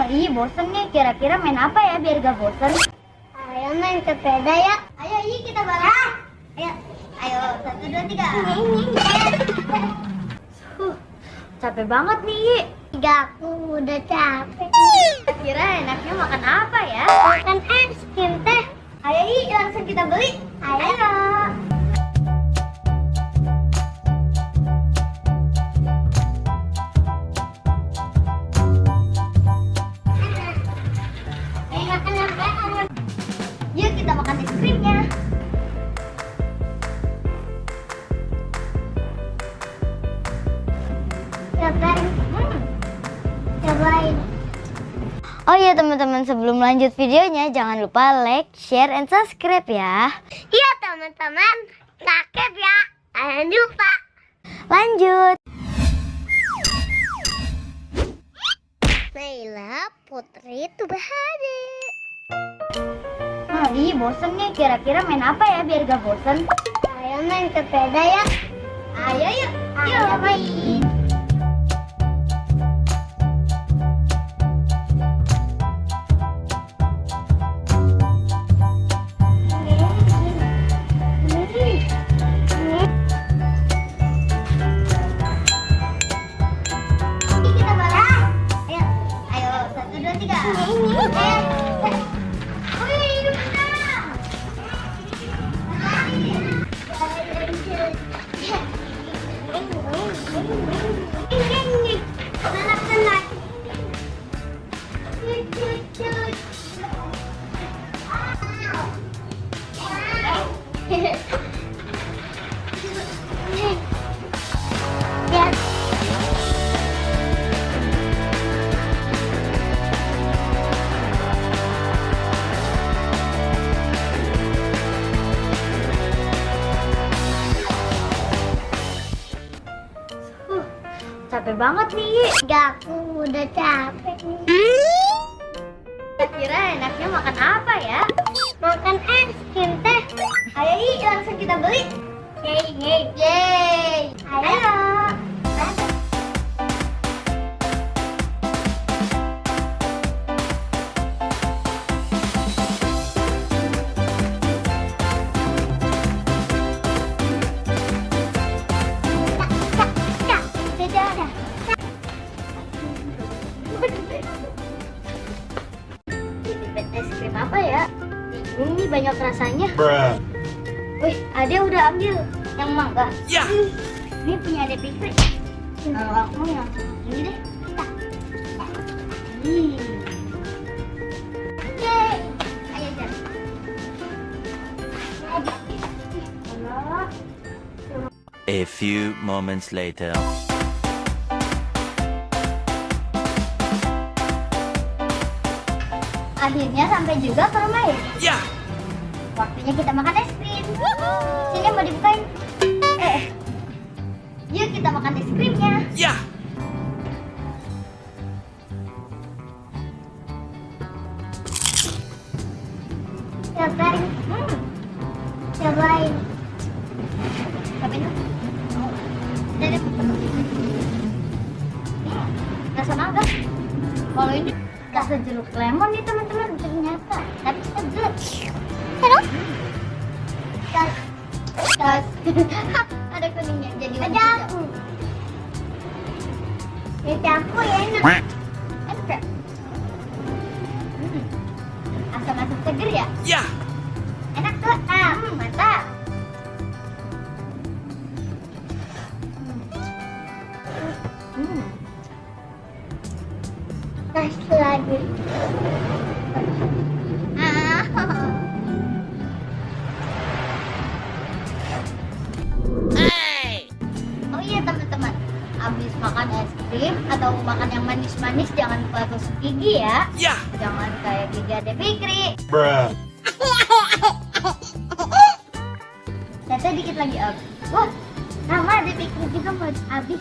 Ih, bosen nih. Kira-kira main apa ya biar gak bosen? Ayo main sepeda ya. Ayo, kita balap. Ayo, 1, 2, 3. Capek banget nih. Aku udah capek. Kira enaknya makan apa ya? Makan es krim teh. Ayo, langsung kita beli. Ayo. Yuk kita makan es krimnya. Cobain. Oh iya teman-teman, sebelum lanjut videonya jangan lupa like, share, and subscribe ya. Iya teman-teman, subscribe ya. Jangan lupa. Lanjut. Naila Putri Tubahade. Ih, bosen nih. Kira-kira main apa ya biar gak bosen? Ayo main sepeda ya. Ayo yuk. Yuk main. Kita balap. Ayo, 1, 2, 3. Capek banget nih. Aku udah capek nih. Kira enaknya makan apa ya? Makan es krim teh. Ayo, langsung kita beli. Yeay. Ayo. Es krim apa ya? Bingung nih, banyak rasanya. Wih, Ade udah ambil yang mangga. Ya. Ini punya Ade Fikri. Kalau aku yang ini deh. Yeay. Ayo, Jar. A few moments later. Akhirnya sampai juga ke rumah ya. Ya. Waktunya kita makan es krim. Sini mau dibukain. Yuk kita makan es krimnya. Ya. Cobain. Cobain. Cobain dong. Udah deh. Rasa mangga. Kalau ini rasa jeruk lemon nih teman-teman ternyata. Tapi seger. Terus? Tas. Ada kuningnya jadi Ada aku. Ada aku ya enak. enak ya? Asam-asam seger ya? Ya. Enak tuh. Mantap. Kasih lagi. Oh iya teman-teman, habis makan es krim atau makan yang manis-manis jangan lupa tusuk gigi ya. Ya. Jangan kayak gigi Ade Fikri. Tete dikit lagi habis. Wah, nama Ade Fikri juga mau habis.